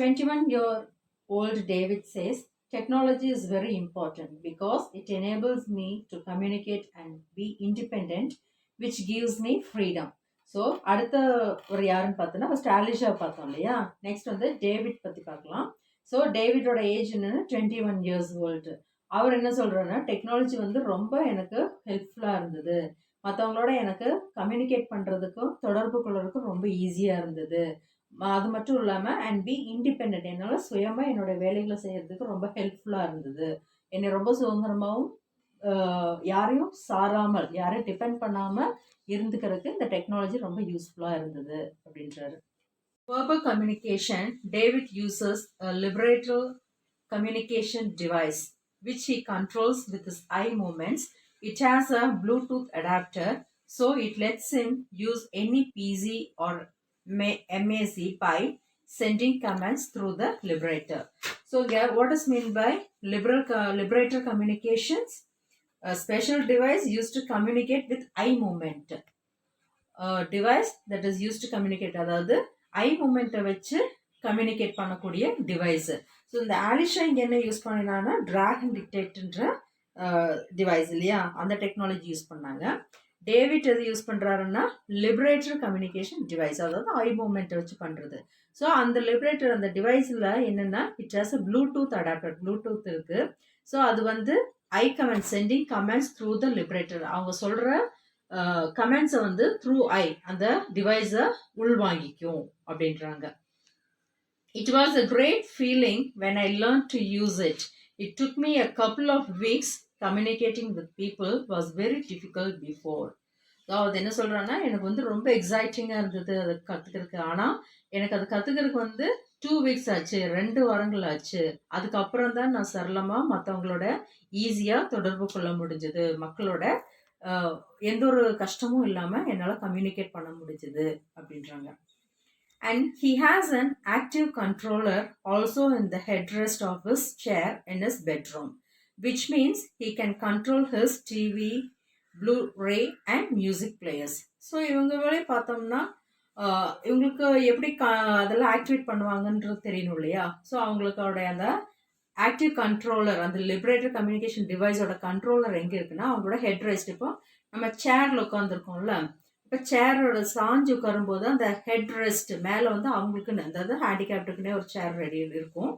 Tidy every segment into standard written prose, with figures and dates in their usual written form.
21-year-old David says, technology is very important because it enables me to communicate and be independent, which gives me freedom. So அடுத்த ஒரு யாருன்னு பார்த்தோன்னா first Alisha பார்த்தோம் இல்லையா, next வந்து David பற்றி பார்க்கலாம். ஸோ டேவிடோட ஏஜ் என்னன்னா 21 years old. அவர் என்ன சொல்கிறாருன்னா, டெக்னாலஜி வந்து ரொம்ப எனக்கு ஹெல்ப்ஃபுல்லாக இருந்தது, மற்றவங்களோட எனக்கு கம்யூனிகேட் பண்ணுறதுக்கும் தொடர்பு கொள்றதுக்கும் ரொம்ப ஈஸியாக இருந்தது. அது மட்டும் இல்லாமல் அண்ட் பி இண்டிபெண்ட், என்னால் சுயமாக என்னோடய வேலைகளை செய்கிறதுக்கு ரொம்ப ஹெல்ப்ஃபுல்லாக இருந்தது. என்னை ரொம்ப சுதந்திரமாகவும் யாரையும் சாராமல் யாரையும் டிபெண்ட் பண்ணாமல் இருந்துக்கிறதுக்கு இந்த டெக்னாலஜி ரொம்ப யூஸ்ஃபுல்லாக இருந்தது அப்படின்றாரு. Verbal communication, David uses a liberator communication device which he controls with his eye movements. It has a Bluetooth adapter, so it lets him use any PC or MAC by sending commands through the liberator. So here, what is meant by liberator communications? A special device used to communicate with eye movement. A device that is used to communicate, அதாவது ஐ மூமெண்ட்டை வச்சு communicate பண்ணக்கூடிய device. So இந்த ஆலிஷா இங்கே என்ன use பண்ணினான்னா dragon டிக்டேட்ன்ற device இல்லையா, அந்த technology use பண்ணாங்க. டேவிட் எது யூஸ் பண்ணுறாருன்னா லிபரேட்டர் கம்யூனிகேஷன் டிவைஸ், அதாவது ஐ மூமெண்ட்டை வச்சு பண்ணுறது. ஸோ அந்த லிபரேட்டர் அந்த டிவைஸில் என்னென்னா it has a Bluetooth adapter, Bluetooth இருக்குது. ஸோ அது வந்து I command sending commands through the Liberator, அவங்க சொல்கிற கமெண்ட்ஸை வந்து த்ரூ ஐ அந்த டிவைஸை உள்வாங்கிக்கும் அப்படின்றாங்க. It was a great feeling when I learned to use it. It took me a couple of weeks. Communicating with people was very difficult before. So அது என்ன சொல்கிறான்னா, எனக்கு வந்து ரொம்ப எக்ஸைட்டிங்காக இருந்தது அதை கற்றுக்கிறதுக்கு. ஆனால் எனக்கு அது கற்றுக்கிறதுக்கு வந்து 2 weeks ஆச்சு, 2 வாரங்கள் ஆச்சு. அதுக்கப்புறம் தான் நான் சரளமாக மற்றவங்களோட ஈஸியாக தொடர்பு கொள்ள முடிஞ்சது, மக்களோட எந்த ஒரு கஷ்டமும் இல்லாமல் என்னால் கம்யூனிகேட் பண்ண முடிஞ்சது அப்படின்றாங்க. And he has an active controller also in the headrest of his chair in his bedroom, which means he can control his TV, Blu-ray and music players. So இவங்களே பார்த்தோம்னா இவங்களுக்கு எப்படி அதெல்லாம் ஆக்டிவேட் பண்ணுவாங்கன்றது தெரியணும் இல்லையா. ஸோ அவங்களுக்கோட அந்த ஆக்டிவ் கண்ட்ரோலர், அந்த liberator communication டிவைஸோட controller எங்கே இருக்குன்னா அவங்களோட ஹெட் ரெஸ்ட். இப்போ நம்ம சேரில் உட்காந்துருக்கோம்ல, இப்போ சேரோட சாஞ்சு உட்காரும்போது அந்த ஹெட் ரெஸ்ட் மேலே வந்து அவங்களுக்குன்னு, அதாவது ஹேண்டிகேப்டுக்குன்னே ஒரு சேர் ரெடி இருக்கும்.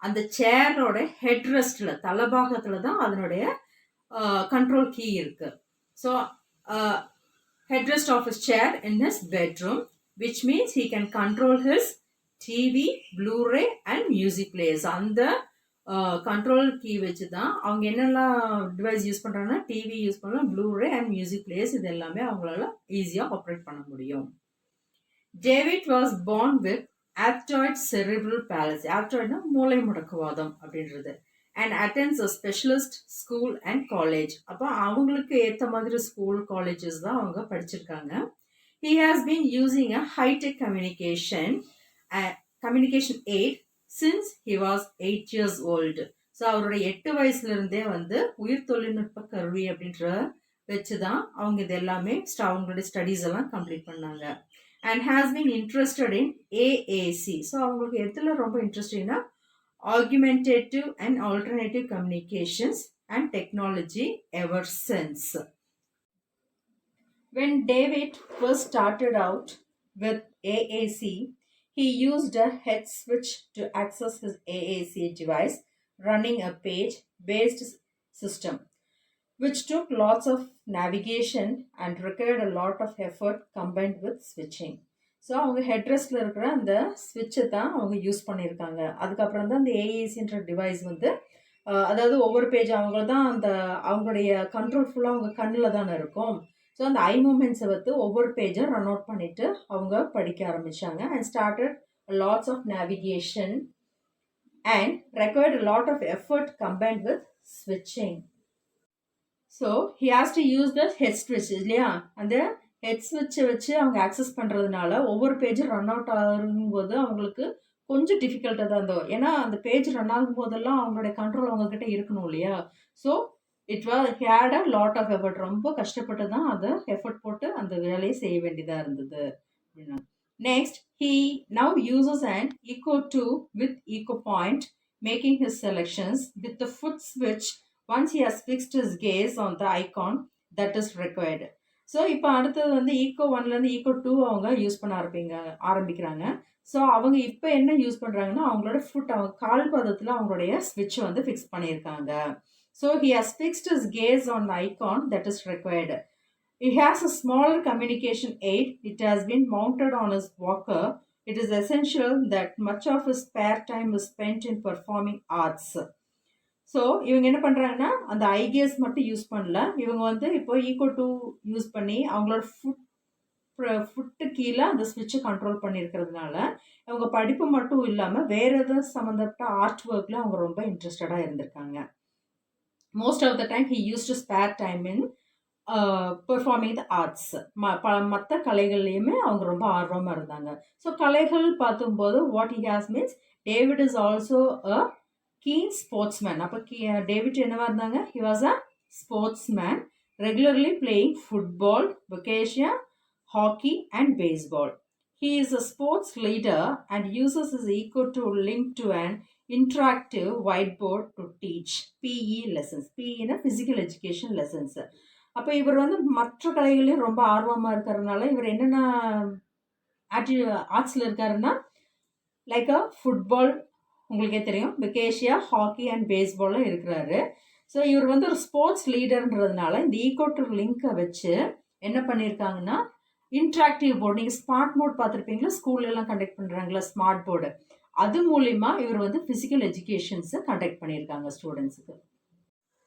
அந்த சேரோட ஹெட் ரெஸ்ட்டில் தலைபாகத்தில் தான் அதனுடைய கண்ட்ரோல் கீ இருக்குது. So head rest of his chair in his bedroom, which means he can control his TV, Bluray and music players. அந்த கண்ட்ரோல் கீ வச்சு தான் அவங்க என்னெல்லாம் டிவைஸ் யூஸ் பண்ணுறாங்கன்னா டிவி யூஸ் பண்ணலாம், ப்ளூரே அண்ட் மியூசிக் பிளேயர்ஸ், இது எல்லாமே அவங்களால ஈஸியாக ஆப்ரேட் பண்ண முடியும். David was born with athetoid cerebral palsy. ஆப்டாய்ட்னா மூளை முடக்குவாதம் அப்படின்றது. And attends a specialist school and college. அப்போ அவங்களுக்கு ஏற்ற மாதிரி ஸ்கூல் காலேஜஸ் தான் அவங்க படிச்சிருக்காங்க. He has been using a hi-tech communication aid since he was 8 years old. So அவரோட 8 வயசுலேருந்தே வந்து உயிர் தொழில்நுட்ப கருவி அப்படின்ற வச்சு தான் அவங்க இது எல்லாமே அவங்களுடைய ஸ்டடீஸ் எல்லாம் கம்ப்ளீட் பண்ணாங்க. And has been interested in AAC. So அவங்களுக்கு எதில் ரொம்ப இன்ட்ரெஸ்டிங்னா argumentative and alternative communications and technology ever since. When David first started out with AAC, he used a head switch to access his AAC device running a page-based system, which took lots of navigation and required a lot of effort combined with switching. So அவங்க ஹெட்ரெஸ்ட்டில் இருக்கிற அந்த ஸ்விட்சை தான் அவங்க use பண்ணியிருக்காங்க. அதுக்கப்புறம் தான் அந்த ஏஏசின்ற device வந்து அதாவது ஒவ்வொரு பேஜ் அவங்க தான் அந்த அவங்களுடைய கண்ட்ரோல் ஃபுல்லாக அவங்க கண்ணில் தானே இருக்கும். ஸோ அந்த ஐ மூமெண்ட்ஸை வந்து ஒவ்வொரு பேஜை ரன் அவுட் பண்ணிவிட்டு அவங்க படிக்க ஆரம்பித்தாங்க. And started lots of navigation and required lot of effort combined with ஸ்விட்சிங். So he has to use the head ஸ்விட்ச் இல்லையா, அந்த ஹெட் ஸ்விட்சை வச்சு அவங்க ஆக்சஸ் பண்ணுறதுனால ஒவ்வொரு பேஜும் ரன் அவுட் ஆகும்போது அவங்களுக்கு கொஞ்சம் டிஃபிகல்ட்டாக தான் இருந்தோம். ஏன்னா அந்த பேஜ் ரன் ஆகும்போதெல்லாம் அவங்களுடைய கண்ட்ரோல் அவங்கக்கிட்ட இருக்கணும் இல்லையா. So it was had a lot of effort. ரொம்ப கஷ்டப்பட்டு தான் அதை எஃபர்ட் போட்டு அந்த வேலையை செய்ய வேண்டியதாக இருந்தது அப்படின்னா. Next, he now uses an echo 2 with echo point, making his selections with the foot switch once he has fixed his gaze on the icon that is required. So இப்போ அடுத்தது வந்து ஈக்கோ ஒன்லேருந்து ஈக்கோ டூ அவங்க use பண்ண ஆரம்பிக்கிறாங்க. So அவங்க இப்போ என்ன யூஸ் பண்ணுறாங்கன்னா அவங்களோட ஃபுட் அவங்க கால் பதத்தில் அவங்களுடைய ஸ்விட்ச் வந்து ஃபிக்ஸ் பண்ணியிருக்காங்க. So he has fixed his gaze on the icon that is required. He has a smaller communication aid. It has been mounted on his walker. It is essential that much of his spare time is spent in performing arts. So இவங்க என்ன பண்ணுறாங்கன்னா அந்த ஐகேஸ் மட்டும் use பண்ணல, இவங்க வந்து இப்போ Eeco two use பண்ணி அவங்களோட ஃபுட்டு கீழே அந்த ஸ்விட்சை கண்ட்ரோல் பண்ணியிருக்கிறதுனால அவங்க படிப்பு மட்டும் இல்லாமல் வேறு எதாவது சம்மந்தப்பட்ட ஆர்ட் ஒர்க்கில் அவங்க ரொம்ப இன்ட்ரெஸ்டடாக இருந்திருக்காங்க. Most of the time he use to spare time in performing the arts. மற்ற கலைகள்லையுமே அவங்க ரொம்ப ஆர்வமாக இருந்தாங்க. ஸோ கலைகள் பார்க்கும்போது what he has means David is also a keen sportsman. அப்போ டேவிட் என்னவா இருந்தாங்க? he was a sportsman, regularly playing football, boccia, hockey and baseball. He is a sports leader and uses his echo to link to an interactive whiteboard to teach PE lessons. PE னா physical education lessons. அப்போ இவர் வந்து மற்ற கலைகளையும் ரொம்ப ஆர்வமாக இருக்கிறதுனால இவர் என்னென்ன ஆர்ட்ஸில் இருக்காருன்னா லைக் அ ஃபுட்பால், உங்களுக்கே தெரியும், பெக்கேஷியா, ஹாக்கி அண்ட் பேஸ்பாலும் இருக்கிறாரு. ஸோ இவர் வந்து ஒரு ஸ்போர்ட்ஸ் லீடர்ன்றதுனால இந்த ஈக்கோ டு லிங்கை வச்சு என்ன பண்ணியிருக்காங்கன்னா இன்ட்ராக்டிவ் போர்டு, நீங்கள் ஸ்மார்ட் போர்டு பார்த்துருப்பீங்களா, ஸ்கூல்லலாம் கண்டக்ட் பண்ணுறாங்களா ஸ்மார்ட் போர்டு, அது மூலிமா இவர் வந்து ஃபிசிக்கல் எஜுகேஷன்ஸை கண்டக்ட் பண்ணியிருக்காங்க ஸ்டூடெண்ட்ஸுக்கு.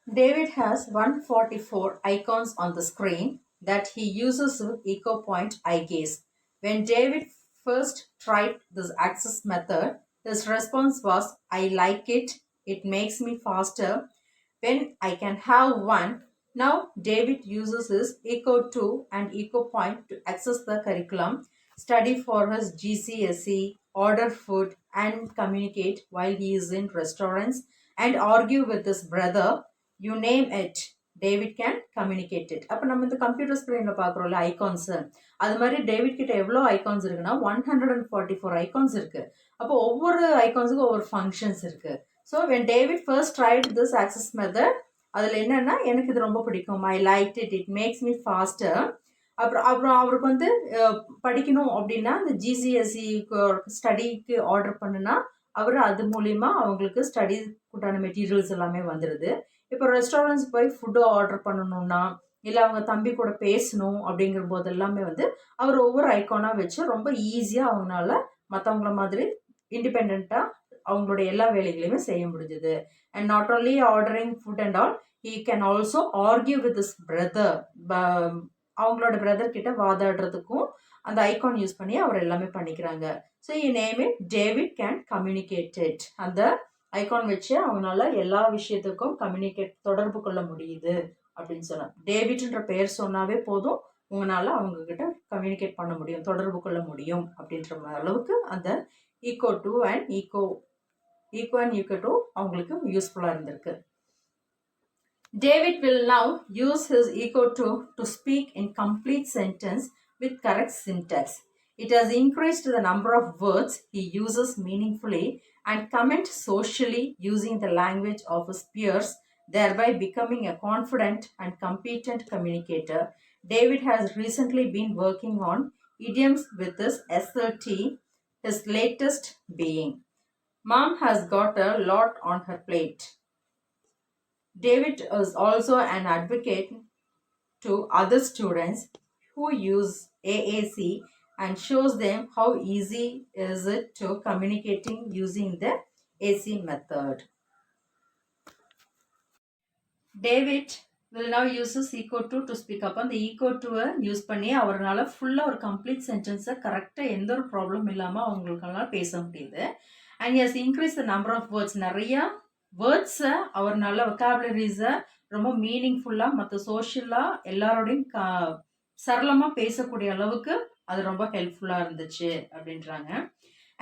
David has 144 icons on the screen that he uses with echo point eye gaze. When David first tried this access method, his response was, I like it. It makes me faster when I can have one. Now David uses his echo 2 and echo point to access the curriculum, study for his GCSE, order food and communicate while he is in restaurants and argue with his brother. You name it, David can communicate it. அப்போ நம்ம இந்த computer ஸ்க்ரீனில் பார்க்குறோம்ல icons, அது மாதிரி David கிட்ட எவ்வளோ icons இருக்குன்னா 144 icons இருக்குது. அப்போ ஒவ்வொரு ஐகான்ஸுக்கும் ஒவ்வொரு ஃபங்க்ஷன்ஸ் இருக்குது. So when David first tried this access method, அதில் என்னென்னா எனக்கு இது ரொம்ப பிடிக்கும், I like it, it makes me faster. அப்புறம் அவருக்கு வந்து படிக்கணும் அப்படின்னா இந்த ஜிசிஎஸ்சி ஸ்டடிக்கு ஆர்டர் பண்ணுனா அவர் அது மூலிமா அவங்களுக்கு ஸ்டடிக்குண்டான மெட்டீரியல்ஸ் எல்லாமே வந்துடுது. இப்போ ரெஸ்டாரண்ட்ஸ் போய் ஃபுட்டு ஆர்டர் பண்ணணும்னா இல்லை அவங்க தம்பி கூட பேசணும் அப்படிங்கிற போது எல்லாமே வந்து அவர் ஒவ்வொரு ஐக்கானாக வச்சு ரொம்ப ஈஸியாக அவங்களால மற்றவங்கள மாதிரி இண்டிபெண்ட்டாக அவங்களுடைய எல்லா வேலைகளையுமே செய்ய முடிஞ்சுது. And not only ordering food and all, he can also argue with is brother. அவங்களோட பிரதர் கிட்ட வாதாடுறதுக்கும் அந்த ஐகான் யூஸ் பண்ணி அவர் எல்லாமே பண்ணிக்கிறாங்க. So E name it David can communicate it. அந்த ஐகான் வச்சு அவங்களால எல்லா விஷயத்துக்கும் தொடர்பு கொள்ள முடியுது அப்படின்னு சொன்னார். டேவிட்ன்ற பெயர் சொன்னாவே போதும், உங்களால் அவங்கக்கிட்ட கம்யூனிகேட் பண்ண முடியும், தொடர்பு கொள்ள முடியும் அப்படின்ற அளவுக்கு அந்த Echo two and Echo and Echo two அவங்களுக்கு யூஸ்ஃபுல்லாக இருந்திருக்கு. David will now use his echo to speak in complete sentence with correct syntax. It has increased the number of words he uses meaningfully and comment socially using the language of his peers, thereby becoming a confident and competent communicator. David has recently been working on idioms with his SLT, his latest being, Mom has got a lot on her plate. David is also an advocate to other students who use AAC and shows them how easy is it to communicating using the AC method. David will now use his echo 2 to speak up. அந்த echo 2 use பண்ணி அவரால் ஃபுல்லாக ஒரு complete சென்டென்ஸை கரெக்டாக எந்த ஒரு problem இல்லாமல் அவங்களுக்கெல்லாம் பேச முடியுது. And he has increased the number of words. நிறையா வேர்ட்ஸை அவர்னால வொக்காபுலரிஸை ரொம்ப மீனிங்ஃபுல்லாக மற்ற சோஷியலாக எல்லாரோடையும் சரளமாக பேசக்கூடிய அளவுக்கு அது ரொம்ப ஹெல்ப்ஃபுல்லாக இருந்துச்சு அப்படின்றாங்க.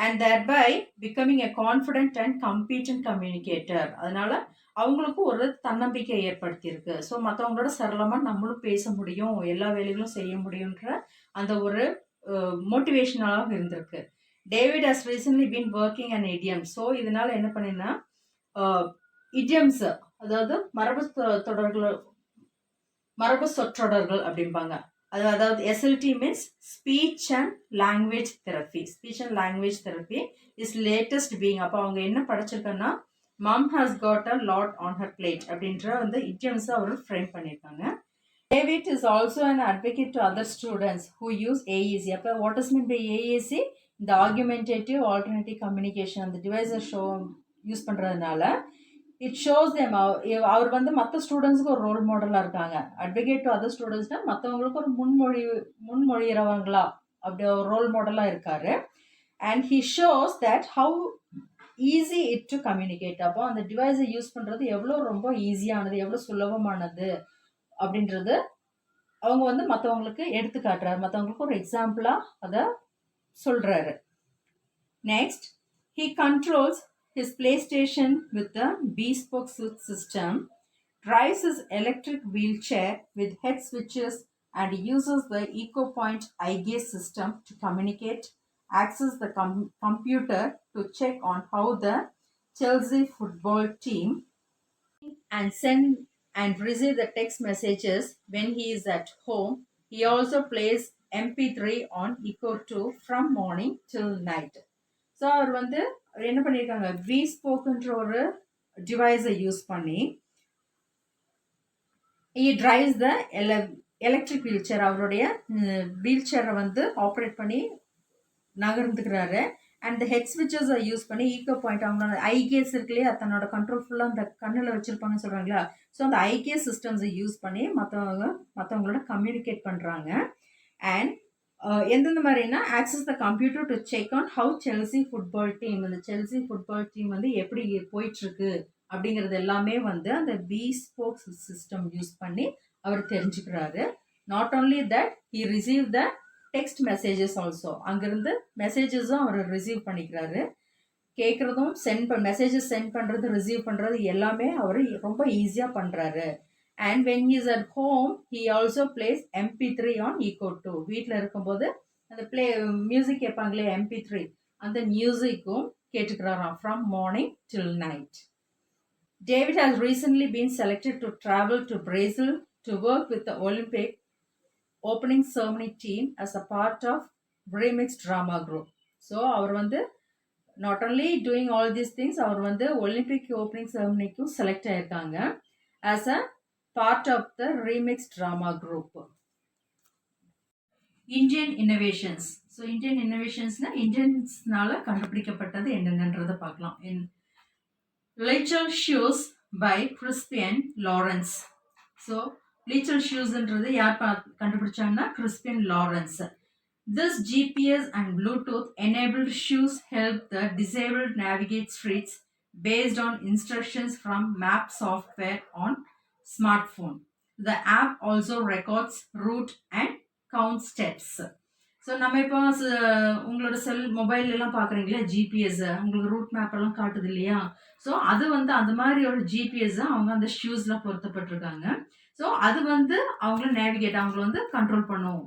And thereby becoming a confident and competent communicator. அதனால அவங்களுக்கும் ஒரு தன்னம்பிக்கை ஏற்படுத்தியிருக்கு. ஸோ மற்றவங்களோட சரளமாக நம்மளும் பேச முடியும், எல்லா வேலைகளும் செய்ய முடியுன்ற அந்த ஒரு மோட்டிவேஷனலாக இருந்திருக்கு. David has recently been working and idiom. So இதனால என்ன பண்ணினா இடியம்ஸ், அதாவது தொடர்கள், மரபு சொற்றொடர்கள் அப்படிம்பாங்க. அதாவது SLT means speech and language therapy. Speech and language therapy is latest being. அப்போ அவங்க என்ன படிச்சிருக்கன்னா, mum has got a lot on her plate அப்படின்ற வந்து இடியம்ஸ் அவர் ஃப்ரேம் பண்ணியிருக்காங்க. David is also an advocate to other students who use AEC. அப்போ what is meant by AEC? இந்த ஆர்குமெண்டேட்டிவ் ஆல்டர்னேட்டிவ் கம்யூனிகேஷன் அந்த டிவைஸை யூஸ் பண்ணுறதுனால இட் ஷோஸ் தேம். அவர் வந்து மற்ற ஸ்டூடெண்ட்ஸுக்கு ஒரு ரோல் மாடலாக இருக்காங்க. அட்வொகேட் டு அதர் ஸ்டூடெண்ட்ஸ்னா மற்றவங்களுக்கு ஒரு முன்மொழிகிறவங்களா அப்படி ஒரு ரோல் மாடலாக இருக்காரு. And he shows that how easy it to communicate. அப்போ அந்த டிவைஸை யூஸ் பண்ணுறது எவ்வளோ ரொம்ப ஈஸியானது, எவ்வளோ சுலபமானது அப்படின்றது அவங்க வந்து மற்றவங்களுக்கு எடுத்து காட்டுறாரு, மற்றவங்களுக்கு ஒரு எக்ஸாம்பிளாக அதை சொல்கிறாரு. Next, he controls his PlayStation with a bespoke system, drives his electric wheelchair with head switches, and uses the EcoPoint eye gaze system to communicate, access the computer to check on how the Chelsea football team, and send and receive the text messages when he is at home. He also plays MP3 on Eco 2 from morning till night. So அவர் வந்து என்ன பண்ணியிருக்காங்க, வி ஸ்போக்குன்ற ஒரு டிவைஸை use பண்ணி he drives the electric wheelchair, அவருடைய வீல் சேரை வந்து ஆப்ரேட் பண்ணி நகர்ந்துக்கிறாரு. அண்ட் ஹெட் ஸ்விட்சஸை யூஸ் பண்ணி ஈகோ பாயிண்ட், அவங்களோட ஐகேஸ் இருக்கு இல்லையா, தன்னோட கண்ட்ரோல் ஃபுல்லாக அந்த கண்ணில் வச்சுருப்பாங்கன்னு சொல்கிறாங்களா. ஸோ அந்த ஐகேஸ் சிஸ்டம்ஸை யூஸ் பண்ணி மற்றவங்களோட கம்யூனிகேட் பண்ணுறாங்க. அண்ட் எந்தெந்த மாதிரினா, access the computer to check on how Chelsea football team, அந்த செல்சி ஃபுட்பால் டீம் வந்து எப்படி போயிட்டுருக்கு அப்படிங்கிறது எல்லாமே வந்து அந்த bespoke சிஸ்டம் யூஸ் பண்ணி அவர் தெரிஞ்சுக்கிறாரு. Not only that, he receive the text messages also. அங்கிருந்து மெசேஜஸும் அவர் ரிசீவ் பண்ணிக்கிறாரு. கேட்குறதும் மெசேஜஸ் சென்ட் பண்ணுறது, ரிசீவ் பண்ணுறது எல்லாமே அவர் ரொம்ப ஈஸியாக பண்ணுறாரு. And when he's at home he also plays MP3 on Eco 2. வீட்டில் இருக்கும்போது அந்த மியூசிக் கேட்பாங்களே MP3, அந்த மியூசிக்கும் கேட்டுக்கிறாராம் from morning till night. David has recently been selected to travel to Brazil to work with the Olympic opening ceremony team as a part of remix drama group. So அவர் வந்து not only doing all these things, அவர் வந்து Olympic opening செரமனிக்கும் select ஆயிருக்காங்க as a part of the remix drama group. Indian innovations. So Indian innovationsனா இந்தியன்ஸ்னால கண்டுபிடிக்கப்பட்டது என்னென்னன்றதை பார்க்கலாம். In Little Shoes by Crispian Lawrence. So Little Shoesன்றது யார் கண்டுபிடிச்சாங்கன்னா Crispian Lawrence. This GPS and Bluetooth enabled shoes help the disabled navigate streets based on instructions from map software on smartphone. The app also records route and count steps. So நம்ம இப்போ உங்களோட மொபைல்லாம் பார்க்குறீங்களா, GPS உங்களுக்கு root map எல்லாம் காட்டுது இல்லையா. So அது வந்து அந்த மாதிரி ஒரு ஜிபிஎஸ் அவங்க அந்த ஷூஸில் பொருத்தப்பட்டிருக்காங்க. ஸோ அது வந்து அவங்கள நேவிகேட், அவங்கள வந்து கண்ட்ரோல் பண்ணும்,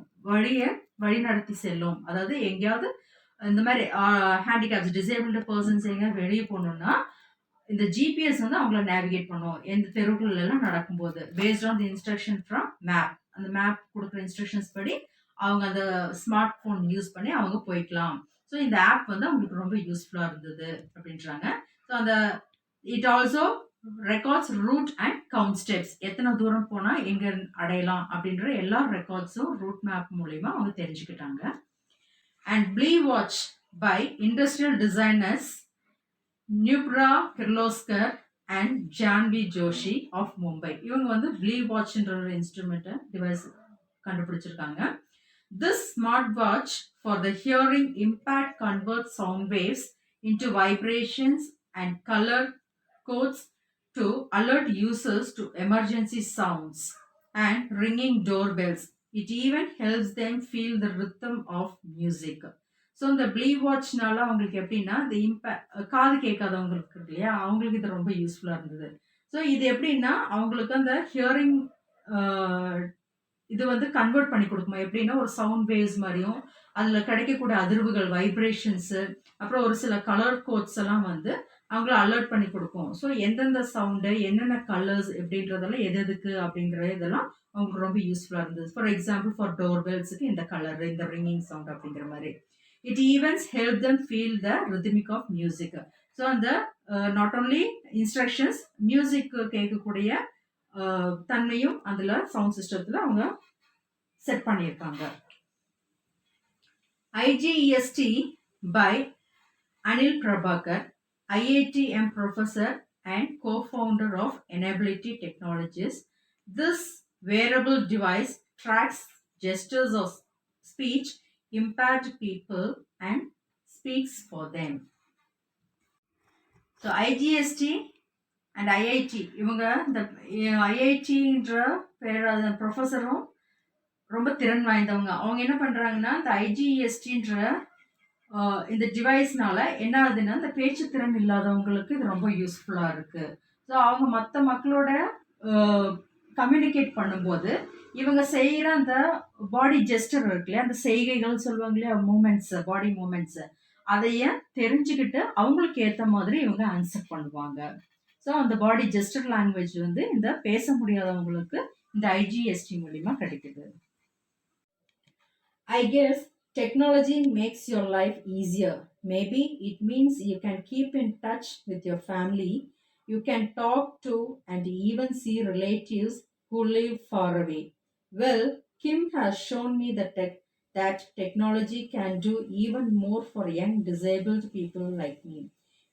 வழி நடத்தி செல்லும். அதாவது எங்கேயாவது இந்த மாதிரி ஹேண்டிகேப்ஸ், டிசேபிள்டு பர்சன்ஸ் எங்கேயாவது வெளியே போகணுன்னா இந்த ஜிபிஎஸ் வந்து அவங்கள நேவிகேட் பண்ணும் எந்த தெருவுகள் எல்லாம் நடக்கும்போது, based on the instruction from map. அந்த மேப் கொடுக்குற இன்ஸ்ட்ரக்ஷன்ஸ் படி அவங்க அந்த ஸ்மார்ட் ஃபோன் யூஸ் பண்ணி அவங்க போய்க்கலாம். ஸோ இந்த ஆப் வந்து அவங்களுக்கு ரொம்ப யூஸ்ஃபுல்லாக இருந்தது அப்படின்றாங்க. ஸோ அந்த it also records route and count steps, எத்தனை தூரம் போனால் எங்கே அடையலாம் அப்படின்ற எல்லா ரெக்கார்ட்ஸும் ரூட் மேப் மூலயமா அவங்க தெரிஞ்சுக்கிட்டாங்க. And Blee watch by industrial designers Nupura Kirloskar and Janhavi Joshi of Mumbai. இவங்க வந்து ப்ளீ வாட்ச்ன்ற ஒரு இன்ஸ்ட்ருமெண்ட்டை டிவைஸ் கண்டுபிடிச்சிருக்காங்க. This smartwatch for the hearing impact converts sound waves into vibrations and color codes to alert users to emergency sounds and ringing doorbells. It even helps them feel the rhythm of music. So இந்த plea வாட்ச்னால அவங்களுக்கு எப்படின்னா, இந்த காது கேட்காதவங்களுக்கு இல்லையா, அவங்களுக்கு இது ரொம்ப யூஸ்ஃபுல்லாக இருந்தது. ஸோ இது எப்படின்னா அவங்களுக்கு அந்த ஹியரிங் இது வந்து கன்வெர்ட் பண்ணி கொடுக்குமா, எப்படின்னா ஒரு சவுண்ட் வேவ்ஸ் மாதிரியும் அதில் கிடைக்கக்கூடிய அதிர்வுகள், வைப்ரேஷன்ஸு, அப்புறம் ஒரு சில கலர் கோட்ஸ் எல்லாம் வந்து அவங்கள அலர்ட் பண்ணி கொடுக்கும். ஸோ எந்தெந்த சவுண்டு, என்னென்ன கலர்ஸ் எப்படின்றதெல்லாம் எது எதுக்கு அப்படிங்கிற இதெல்லாம் அவங்களுக்கு ரொம்ப யூஸ்ஃபுல்லாக இருந்தது. ஃபார் எக்ஸாம்பிள் ஃபார் டோர்பெல்ஸுக்கு இந்த கலர், இந்த ரிங்கிங் சவுண்ட் அப்படிங்கிற மாதிரி. It evens help them feel the rhythmic of music. So அந்த நாட் ஓன்லி இன்ஸ்ட்ரக்ஷன்ஸ், மியூசிக் கேட்கக்கூடிய தன்மையும் அதில் சவுண்ட் சிஸ்டத்தில் அவங்க செட் பண்ணியிருக்காங்க. IGEST by Anil Prabhakar, IITM professor and co-founder of Enability Technologies. This wearable device tracks gestures of speech impaired people and speaks for them. So IGST and IIT, இவங்க இந்த IITன்ற பேர் ப்ரொஃபஸரும் ரொம்ப திறன் வாய்ந்தவங்க. அவங்க என்ன பண்ணுறாங்கன்னா, இந்த IGESTன்ற இந்த டிவைஸ்னால என்ன ஆகுதுன்னா, இந்த பேச்சு திறன் இல்லாதவங்களுக்கு இது ரொம்ப யூஸ்ஃபுல்லாக இருக்குது. ஸோ அவங்க மற்ற மக்களோட கம்யூனிகேட் பண்ணும்போது இவங்க செய்கிற அந்த பாடி ஜெஸ்டர் இருக்கு இல்லையா, அந்த செய்கைகள் சொல்லுவாங்க இல்லையா, மூமெண்ட்ஸு, பாடி மூமெண்ட்ஸு, அதைய தெரிஞ்சுக்கிட்டு அவங்களுக்கு ஏற்ற மாதிரி இவங்க ஆன்சர் பண்ணுவாங்க. ஸோ அந்த பாடி ஜெஸ்டர் லாங்குவேஜ் வந்து இந்த பேச முடியாதவங்களுக்கு இந்த IGST மூலிமா கிடைக்குது. I guess technology makes your life easier. Maybe it means you can keep in touch with your family. You can talk to and even see relatives who live far away. Well, Kim has shown me that technology can do even more for young disabled people like me.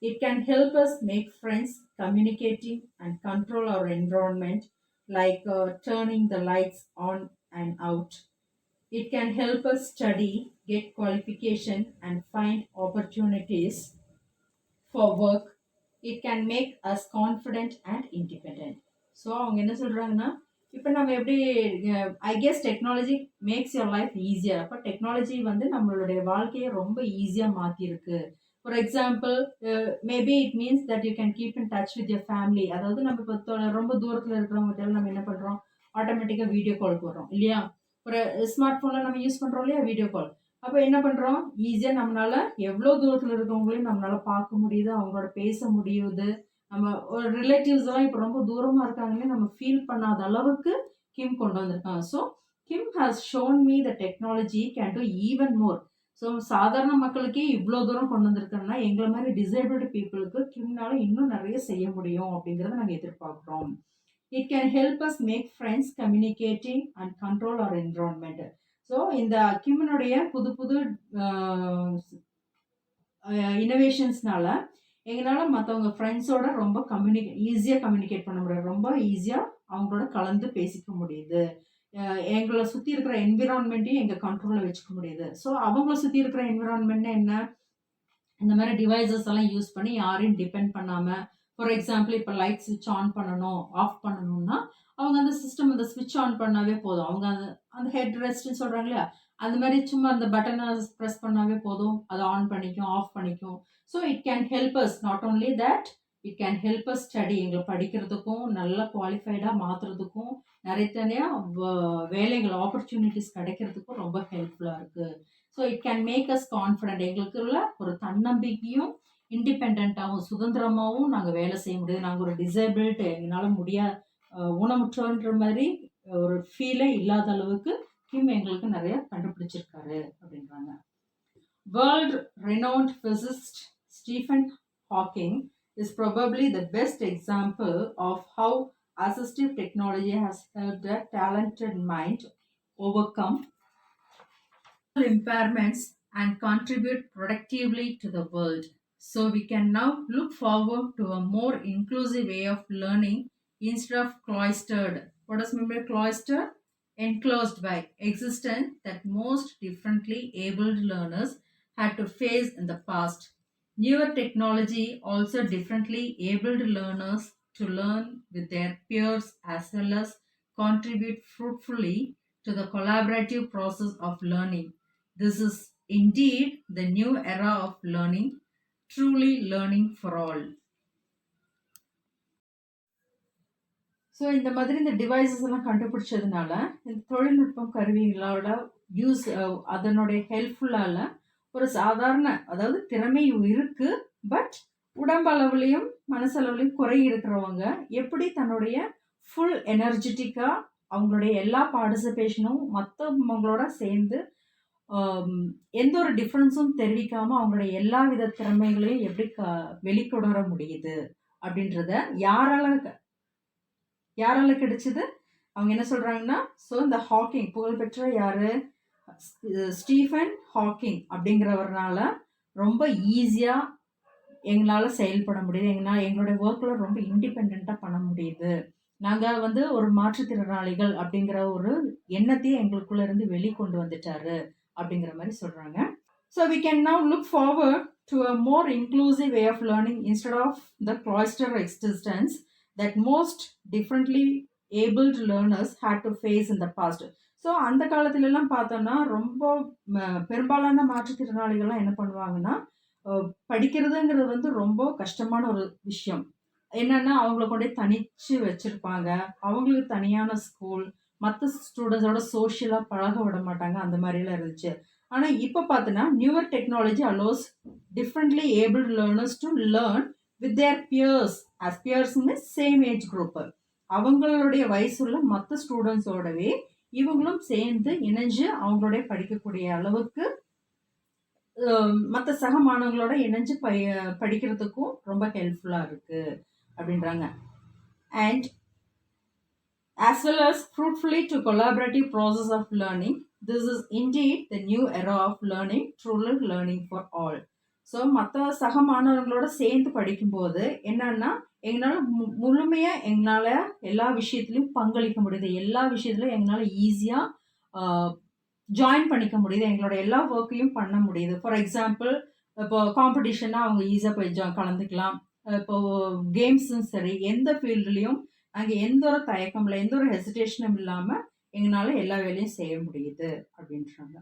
It can help us make friends, communicating, and control our environment, like turning the lights on and out. It can help us study, get qualification, and find opportunities for work. It can make us confident and independent. So அவங்க என்ன சொல்கிறாங்கன்னா, இப்போ நம்ம எப்படி I guess technology makes your life ஈஸியாக. அப்போ technology வந்து நம்மளுடைய வாழ்க்கையை ரொம்ப ஈஸியாக மாற்றிருக்கு. For example, maybe it means that you can keep in touch with your family. அதாவது நம்ம இப்போ ரொம்ப தூரத்தில் இருக்கிறவங்ககிட்ட நம்ம என்ன பண்ணுறோம், ஆட்டோமேட்டிக்காக வீடியோ கால் போடுறோம் இல்லையா. ஒரு ஸ்மார்ட் ஃபோனில் நம்ம யூஸ் பண்ணுறோம் இல்லையா வீடியோ கால். அப்போ என்ன பண்ணுறோம், ஈஸியாக நம்மளால எவ்வளோ தூரத்தில் இருக்கவங்களையும் நம்மளால பார்க்க முடியுது, அவங்களோட பேச முடியுது. நம்ம ஒரு ரிலேட்டிவ்ஸ் எல்லாம் இப்போ ரொம்ப தூரமாக இருக்காங்கன்னு நம்ம ஃபீல் பண்ணாத அளவுக்கு கிம் கொண்டு வந்திருக்காங்க. So Kim has shown me the technology can do even more. So சாதாரண மக்களுக்கே இவ்வளோ தூரம் கொண்டு வந்திருக்கோம்னா எங்களை மாதிரி டிசேபிள்டு பீப்புளுக்கு கிம்னால இன்னும் நிறைய செய்ய முடியும் அப்படிங்கிறத நாங்கள் எதிர்பார்க்குறோம். It can help us make friends, communicating and control our environment. So இந்த கிம்னுடைய புது புது இனோவேஷன்ஸ்னால எங்களால் மற்றவங்க ஃப்ரெண்ட்ஸோட ரொம்ப ஈஸியாக கம்யூனிகேட் பண்ண முடியும், ரொம்ப ஈஸியாக அவங்களோட கலந்து பேசிக்க முடியுது. எங்களை சுற்றி இருக்கிற என்விரான்மெண்ட்டையும் எங்கள் கண்ட்ரோலில் வச்சுக்க முடியுது. ஸோ அவங்கள சுற்றி இருக்கிற என்விரான்மெண்ட்னா என்ன, இந்த மாதிரி டிவைசஸ் எல்லாம் யூஸ் பண்ணி யாரையும் டிபெண்ட் பண்ணாமல், ஃபார் எக்ஸாம்பிள் இப்போ லைட் ஸ்விட்ச் ஆன் பண்ணணும், ஆஃப் பண்ணணும்னா அவங்க அந்த சிஸ்டம் அந்த ஸ்விட்ச் ஆன் பண்ணாவே போதும். அவங்க அந்த ஹெட் ரெஸ்ட்னு சொல்கிறாங்க இல்லையா, அந்த மாதிரி சும்மா அந்த பட்டனை ப்ரெஸ் பண்ணாவே போதும், அதை ஆன் பண்ணிக்கும், ஆஃப் பண்ணிக்கும். So it can help us, not only that, it can help us study. எங்களை படிக்கிறதுக்கும் நல்லா குவாலிஃபைடாக மாற்றுறதுக்கும் நிறைய தனியாக வேலைகள் ஆப்பர்ச்சுனிட்டிஸ் கிடைக்கிறதுக்கும் ரொம்ப ஹெல்ப்ஃபுல்லாக இருக்குது. So it can make us confident. எங்களுக்குள்ள ஒரு தன்னம்பிக்கையும் இண்டிபெண்ட்டாகவும் சுதந்திரமாகவும் நாங்கள் வேலை செய்ய முடியாது. நாங்கள் ஒரு டிசேபிள்டு, எங்களால் ஊனமுற்றோன்ற மாதிரி ஒரு ஃபீலே இல்லாத அளவுக்கு கிம் எங்களுக்கு நிறைய கண்டுபிடிச்சிருக்காரு அப்படின்றாங்க. World renowned physicist Stephen Hawking is probably the best example of how assistive technology has helped a talented mind overcome impairments and contribute productively to the world. So we can now look forward to a more inclusive way of learning instead of cloistered. What does mean by cloistered? Enclosed by existence that most differently abled learners had to face in the past. Newer technology also differently abled learners to learn with their peers as well as contribute fruitfully to the collaborative process of learning. This is indeed the new era of learning, truly learning for all. So இந்த மாதிரி இந்த devices எல்லாம் கண்டுபிடிச்சதுனால இந்த தொழில்நுட்பம் கருவிகளோட use அதனுடைய ஹெல்ப்ஃபுல்லால் ஒரு சாதாரண, அதாவது திறமை இருக்கு, பட் உடம்பளவுலையும் மனசளவுலையும் குறை இருக்கிறவங்க எப்படி தன்னுடைய ஃபுல் எனர்ஜெட்டிக்காக அவங்களுடைய எல்லா பார்ட்டிசிபேஷனும் மற்றவங்களோட சேர்ந்து எந்த ஒரு டிஃப்ரென்ஸும் தெரிவிக்காமல் அவங்களுடைய எல்லா வித திறமைகளையும் எப்படி வெளிக்கொணர முடியுது அப்படின்றத யாரால கிடைச்சது? அவங்க என்ன சொல்றாங்கன்னா, ஸோ இந்த ஹாக்கிங், புகழ்பெற்ற யாரு, ஸ்டீஃபன் ஹாக்கிங் அப்படிங்கிறவர்னால ரொம்ப ஈஸியாக எங்களால் செயல்பட முடியுது, எங்களுடைய ஒர்க்கில் ரொம்ப இண்டிபெண்ட்டாக பண்ண முடியுது, நாங்கள் வந்து ஒரு மாற்றுத்திறனாளிகள் அப்படிங்கிற ஒரு எண்ணத்தையே எங்களுக்குள்ள இருந்து வெளிக்கொண்டு வந்துட்டாரு அப்படிங்கிற மாதிரி சொல்கிறாங்க. So we can now look forward to a more inclusive way of learning instead of the cloister existence that most differently abled learners had to face in the past. So அந்த காலத்துலலாம் பார்த்தோன்னா ரொம்ப பெரும்பாலான மாற்றுத்திறனாளிகள்லாம் என்ன பண்ணுவாங்கன்னா, படிக்கிறதுங்கிறது வந்து ரொம்ப கஷ்டமான ஒரு விஷயம். என்னன்னா அவங்கள கொண்டே தனிச்சு வச்சிருப்பாங்க, அவங்களுக்கு தனியான ஸ்கூல், மற்ற ஸ்டூடெண்ட்ஸோட சோஷியலாக பழக விட மாட்டாங்க, அந்த மாதிரிலாம் இருந்துச்சு. ஆனால் இப்போ பார்த்தோன்னா newer technology allows differently abled learners to learn with their peers, as பியர்ஸ்னு சேம் ஏஜ் குரூப்பு, அவங்களுடைய வயசுள்ள மற்ற ஸ்டூடெண்ட்ஸோடவே இவங்களும் சேர்ந்து இணைஞ்சு அவங்களுடைய படிக்கக்கூடிய அளவுக்கு மற்ற சக மாணவர்களோட இணைஞ்சு படிக்கிறதுக்கும் ரொம்ப ஹெல்ப்ஃபுல்லாக இருக்குது அப்படின்றாங்க. And as well as fruitfully to collaborative process of learning, this is indeed the new era of learning, truly learning for all. So மற்ற சக மாணவர்களோட சேர்ந்து படிக்கும்போது என்னன்னா, எங்களால் முழுமையாக எங்களால் எல்லா விஷயத்துலையும் பங்களிக்க முடியுது, எல்லா விஷயத்துலையும் எங்களால் ஈஸியாக ஜாயின் பண்ணிக்க முடியுது, எங்களோட எல்லா ஒர்க்கையும் பண்ண முடியுது. ஃபார் எக்ஸாம்பிள், இப்போ காம்படிஷனாக அவங்க ஈஸியாக போய் கலந்துக்கலாம். இப்போது கேம்ஸும் சரி, எந்த ஃபீல்டுலேயும் அங்கே எந்த ஒரு தயக்கம் இல்லை, எந்த ஒரு ஹெசிடேஷனும் இல்லாமல் எங்களால் எல்லா வேலையும் செய்ய முடியுது அப்படின்றாங்க.